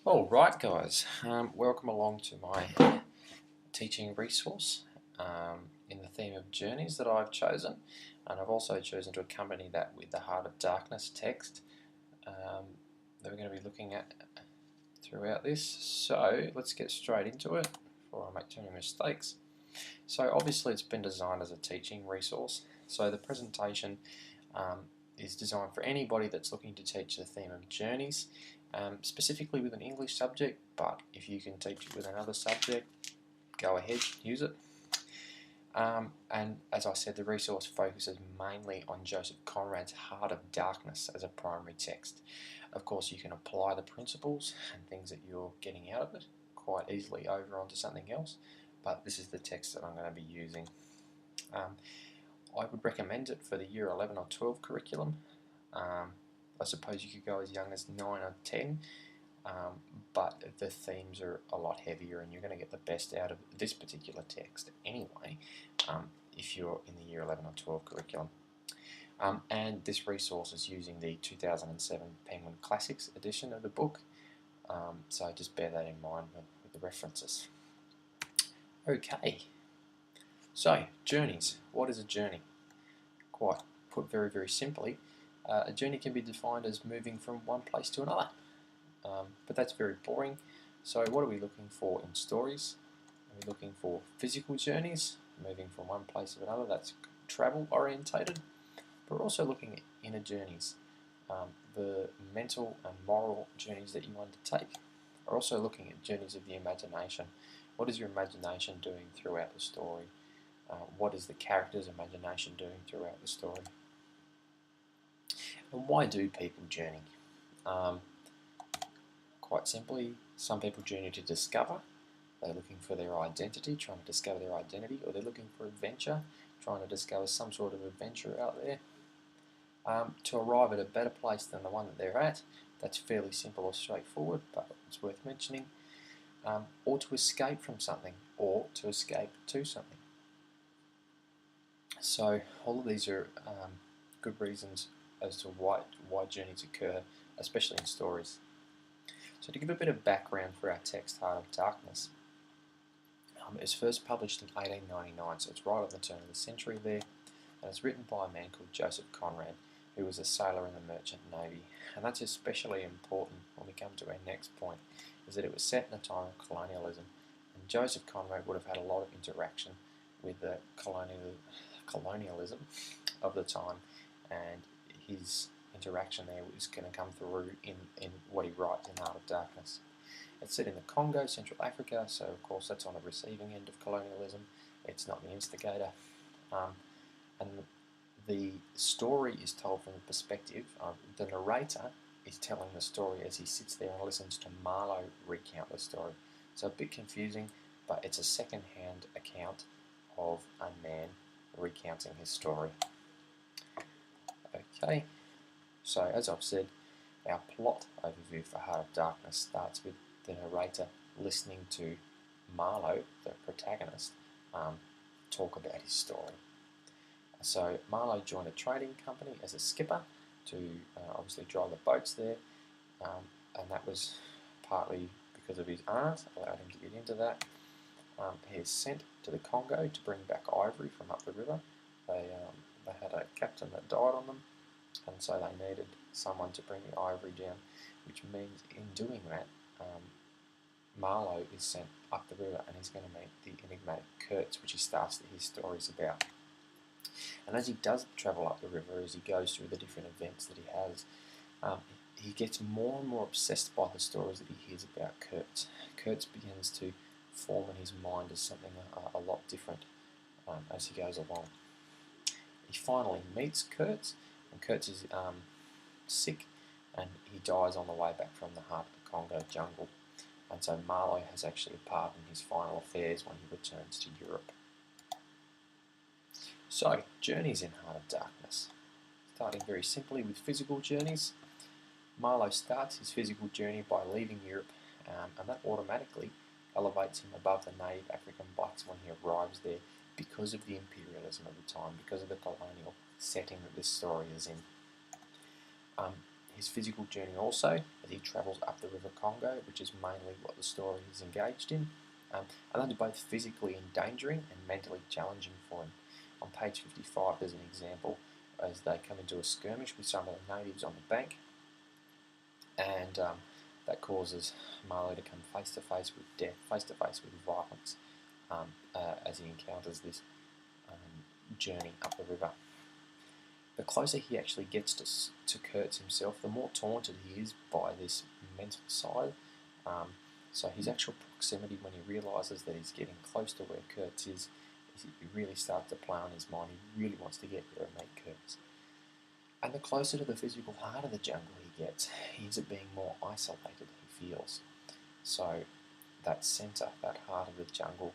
All right, guys, welcome along to my teaching resource in the theme of journeys that I've chosen, and I've also chosen to accompany that with the Heart of Darkness text that we're going to be looking at throughout this. So let's get straight into it before I make too many mistakes. So obviously it's been designed as a teaching resource, so the presentation is designed for anybody that's looking to teach the theme of journeys, specifically with an English subject, but if you can teach it with another subject, go ahead, use it. And as I said, the resource focuses mainly on Joseph Conrad's Heart of Darkness as a primary text. Of course, you can apply the principles and things that you're getting out of it quite easily over onto something else, but this is the text that I'm going to be using. I would recommend it for the Year 11 or 12 curriculum. I suppose you could go as young as 9 or 10, but the themes are a lot heavier and you're going to get the best out of this particular text anyway if you're in the Year 11 or 12 curriculum. And this resource is using the 2007 Penguin Classics edition of the book, so just bear that in mind with the references. Okay, so journeys. What is a journey? Quite put very, very simply, a journey can be defined as moving from one place to another. But that's very boring. So what are we looking for in stories? Are we looking for physical journeys, moving from one place to another? That's travel orientated. But we're also looking at inner journeys, the mental and moral journeys that you undertake. We're also looking at journeys of the imagination. What is your imagination doing throughout the story? What is the character's imagination doing throughout the story? And why do people journey? Quite simply, some people journey to discover. They're looking for their identity, trying to discover their identity, or they're looking for adventure, trying to discover some sort of adventure out there. To arrive at a better place than the one that they're at. That's fairly simple or straightforward, but it's worth mentioning. Or to escape from something, or to escape to something. So all of these are good reasons as to why journeys occur, especially in stories. So to give a bit of background for our text, Heart of Darkness, it was first published in 1899, so it's right at the turn of the century there, and it's written by a man called Joseph Conrad, who was a sailor in the Merchant Navy. And that's especially important when we come to our next point, is that it was set in a time of colonialism, and Joseph Conrad would have had a lot of interaction with the colonialism of the time, and his interaction there is going to come through in what he writes in Heart of Darkness. It's set in the Congo, Central Africa, so of course that's on the receiving end of colonialism. It's not the instigator. And the story is told from the perspective of the narrator is telling the story as he sits there and listens to Marlowe recount the story. So a bit confusing, but it's a second-hand account of a man recounting his story. Okay, so as I've said, our plot overview for Heart of Darkness starts with the narrator listening to Marlowe, the protagonist, talk about his story. So Marlowe joined a trading company as a skipper to obviously drive the boats there, and that was partly because of his aunt, allowed him to get into that. He is sent to the Congo to bring back ivory from up the river. They had a captain that died on them, and so they needed someone to bring the ivory down, which means in doing that, Marlowe is sent up the river and he's going to meet the enigmatic Kurtz, which he starts his stories about. And as he does travel up the river, as he goes through the different events that he has, he gets more and more obsessed by the stories that he hears about Kurtz. Kurtz begins to form in his mind as something a lot different as he goes along. He finally meets Kurtz, and Kurtz is sick, and he dies on the way back from the heart of the Congo jungle. And so Marlowe has actually a part in his final affairs when he returns to Europe. So, journeys in Heart of Darkness. Starting very simply with physical journeys. Marlowe starts his physical journey by leaving Europe, and that automatically elevates him above the native African blacks when he arrives there because of the imperialism of the time, because of the colonial setting that this story is in. his physical journey also, as he travels up the River Congo, which is mainly what the story is engaged in. And those are both physically endangering and mentally challenging for him. On page 55 there's an example as they come into a skirmish with some of the natives on the bank, and that causes Marlowe to come face to face with death, face to face with violence, as he encounters this journey up the river. The closer he actually gets to Kurtz himself, the more taunted he is by this mental side. So his actual proximity, when he realises that he's getting close to where Kurtz is, he really starts to play on his mind. He really wants to get there and meet Kurtz. And the closer to the physical heart of the jungle he gets, he ends up being more isolated, he feels. So that centre, that heart of the jungle,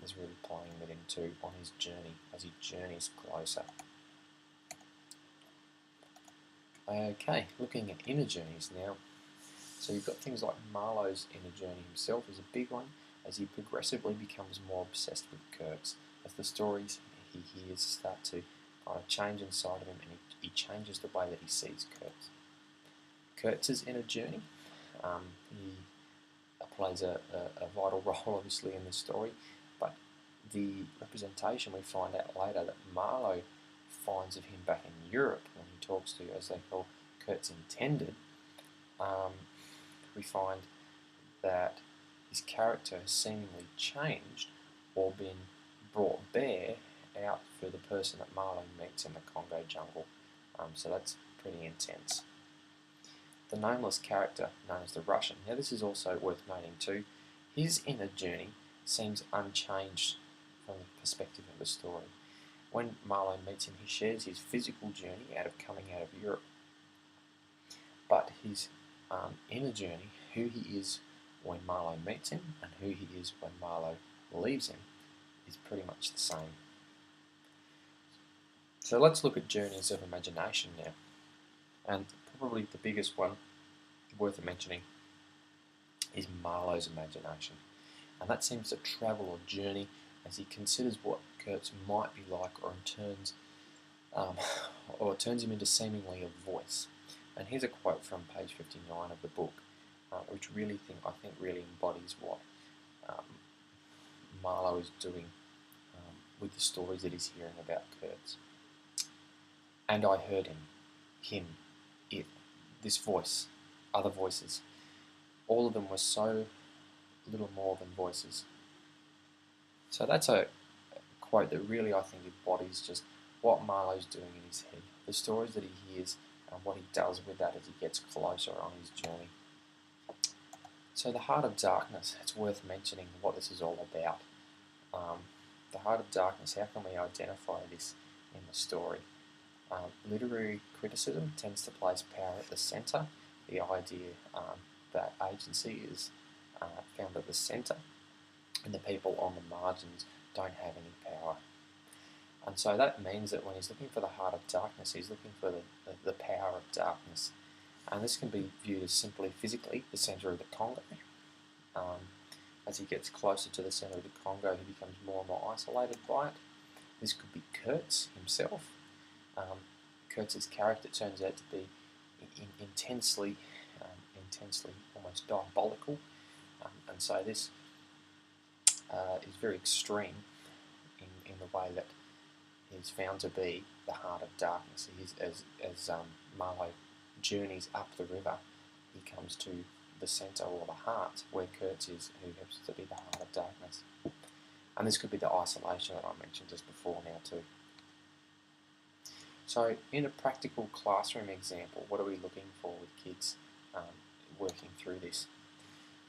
is really playing with him too on his journey, as he journeys closer. Okay, looking at inner journeys now. So you've got things like Marlowe's inner journey himself is a big one, as he progressively becomes more obsessed with Kurtz, as the stories he hears start to kind of change inside of him, and he changes the way that he sees Kurtz. Kurtz's inner journey, he plays a vital role obviously in this story, but the representation we find out later that Marlowe finds of him back in Europe when he talks to, as they call, Kurt's intended, we find that his character has seemingly changed or been brought bare out for the person that Marlowe meets in the Congo jungle. So that's pretty intense. The nameless character known as the Russian. Now this is also worth noting too. His inner journey seems unchanged from the perspective of the story. When Marlowe meets him, he shares his physical journey out of coming out of Europe. But his inner journey, who he is when Marlowe meets him and who he is when Marlowe leaves him, is pretty much the same. So let's look at journeys of imagination now. And probably the biggest one worth mentioning is Marlowe's imagination. And that seems to travel or journey as he considers what Kurtz might be like, or turns him into seemingly a voice. And here's a quote from page 59 of the book, which I think really embodies what Marlowe is doing with the stories that he's hearing about Kurtz. And I heard him, it, this voice, other voices. All of them were so little more than voices. So that's a quote that really, I think, embodies just what Marlowe's doing in his head, the stories that he hears, and what he does with that as he gets closer on his journey. So the Heart of Darkness, it's worth mentioning what this is all about. The Heart of Darkness, how can we identify this in the story? Literary criticism tends to place power at the centre, the idea that agency is found at the centre, and the people on the margins don't have any power. And so that means that when he's looking for the heart of darkness, he's looking for the power of darkness. And this can be viewed as simply physically the centre of the Congo. As he gets closer to the centre of the Congo, he becomes more and more isolated by it. This could be Kurtz himself. Kurtz's character turns out to be intensely almost diabolical. And so this is very extreme in the way that he's found to be the heart of darkness. As Marlowe journeys up the river, he comes to the centre or the heart where Kurtz is, who happens to be the heart of darkness. And this could be the isolation that I mentioned just before now too. So in a practical classroom example, what are we looking for with kids working through this?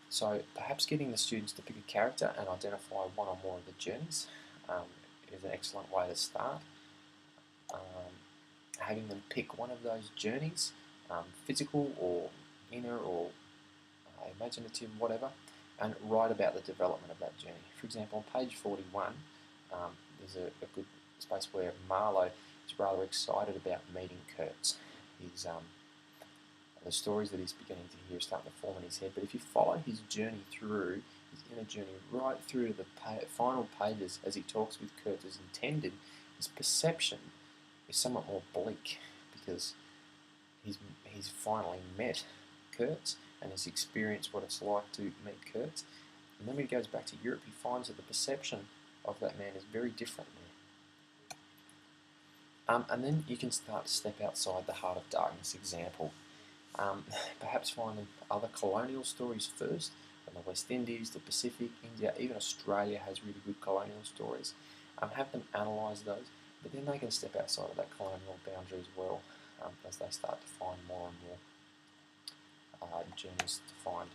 So perhaps getting the students to pick a character and identify one or more of the journeys is an excellent way to start. Having them pick one of those journeys, physical or inner or imaginative, whatever, and write about the development of that journey. For example, on page 41, there's a good space where Marlowe is rather excited about meeting Kurtz. The stories that he's beginning to hear are starting to form in his head, but if you follow his journey through, his inner journey, right through to the final pages as he talks with Kurtz as intended, his perception is somewhat more bleak, because he's finally met Kurtz and has experienced what it's like to meet Kurtz. And then when he goes back to Europe, he finds that the perception of that man is very different there. And then you can start to step outside the Heart of Darkness example. Perhaps finding other colonial stories first, from the West Indies, the Pacific, India, even Australia has really good colonial stories. Have them analyse those, but then they can step outside of that colonial boundary as well, as they start to find more and more journeys to find.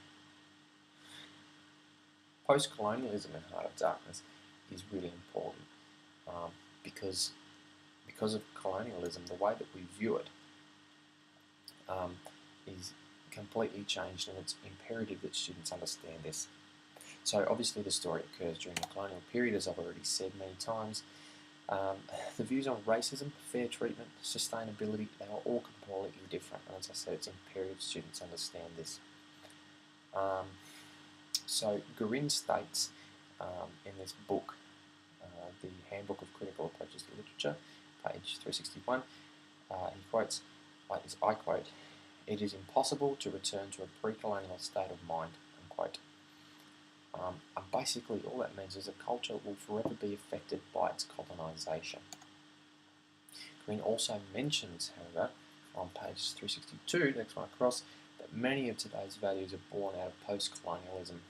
Post-colonialism in Heart of Darkness is really important because of colonialism, the way that we view it is completely changed, and it's imperative that students understand this. So obviously the story occurs during the colonial period, as I've already said many times. The views on racism, fair treatment, sustainability, they are all completely different, and as I said, it's imperative students understand this. So Gurin states in this book, the Handbook of Critical Approaches to Literature, page 361, he quotes, I quote, "It is impossible to return to a pre-colonial state of mind," unquote. And basically all that means is a culture will forever be affected by its colonisation. Green also mentions, however, on page 362, next one across, that many of today's values are born out of post-colonialism.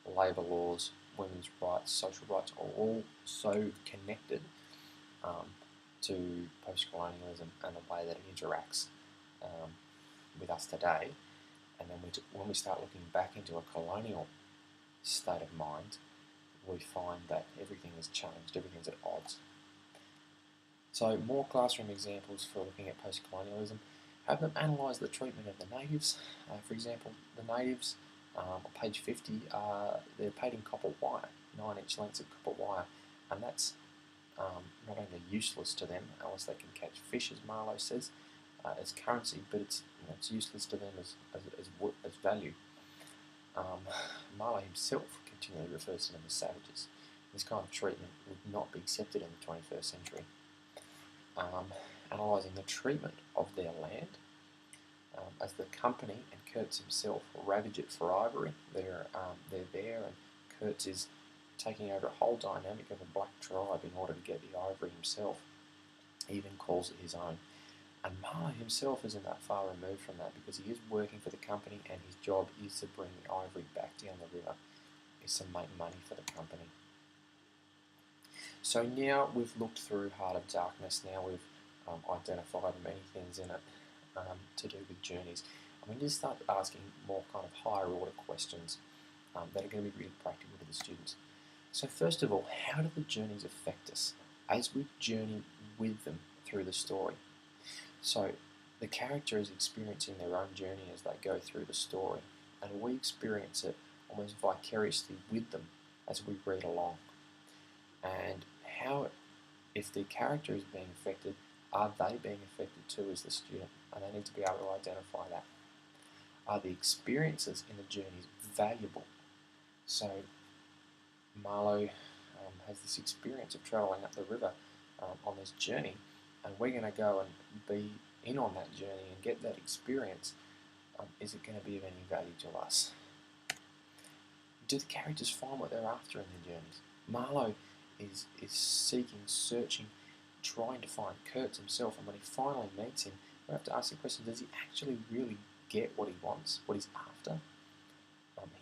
Labour laws, women's rights, social rights are all so connected to post-colonialism and the way that it interacts with us today. And then when we start looking back into a colonial state of mind, we find that everything has changed, everything's at odds. So more classroom examples for looking at post-colonialism. Have them analyse the treatment of the natives. For example, the natives, on page 50, they're paid in copper wire, 9-inch lengths of copper wire, and that's not only useless to them, unless they can catch fish, as Marlowe says, as currency, but it's useless to them as value. Marlowe himself continually refers to them as savages. This kind of treatment would not be accepted in the 21st century. Analysing the treatment of their land, as the company and Kurtz himself ravage it for ivory. They're there, and Kurtz is taking over a whole dynamic of a black tribe in order to get the ivory himself. He even calls it his own. And Marlowe himself isn't that far removed from that, because he is working for the company and his job is to bring the ivory back down the river, is to make money for the company. So now we've looked through Heart of Darkness, now we've identified many things in it to do with journeys. And we need to start asking more kind of higher order questions that are going to be really practical to the students. So first of all, how do the journeys affect us as we journey with them through the story? So the character is experiencing their own journey as they go through the story, and we experience it almost vicariously with them as we read along. And how, if the character is being affected, are they being affected too as the student? And they need to be able to identify that. Are the experiences in the journeys valuable? So Marlowe has this experience of travelling up the river on this journey, and we're going to go and be in on that journey and get that experience. Is it going to be of any value to us? Do the characters find what they're after in their journeys? Marlowe is seeking, searching, trying to find Kurtz himself, and when he finally meets him, we have to ask the question, does he actually really get what he wants, what he's after?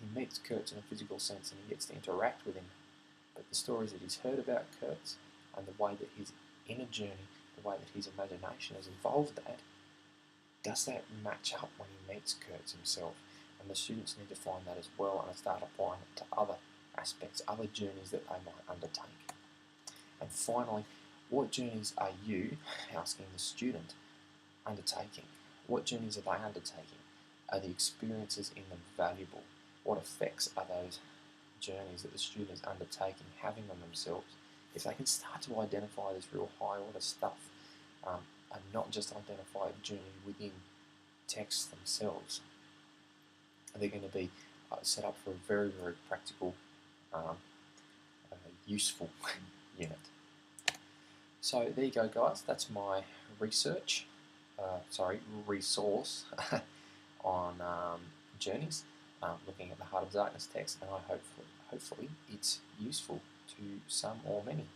He meets Kurtz in a physical sense and he gets to interact with him, but the stories that he's heard about Kurtz and the way that his inner journey, the way that his imagination has involved that, does that match up when he meets Kurtz himself? And the students need to find that as well and start applying it to other aspects, other journeys that they might undertake. And finally, what journeys are you, asking the student, undertaking? What journeys are they undertaking? Are the experiences in them valuable? What effects are those journeys that the student is undertaking having on themselves? If they can start to identify this real high order stuff and not just identify a journey within texts themselves, they're going to be set up for a very, very practical, useful unit. So there you go, guys. That's my research resource on journeys, looking at the Heart of Darkness text, and hopefully it's useful to some or many.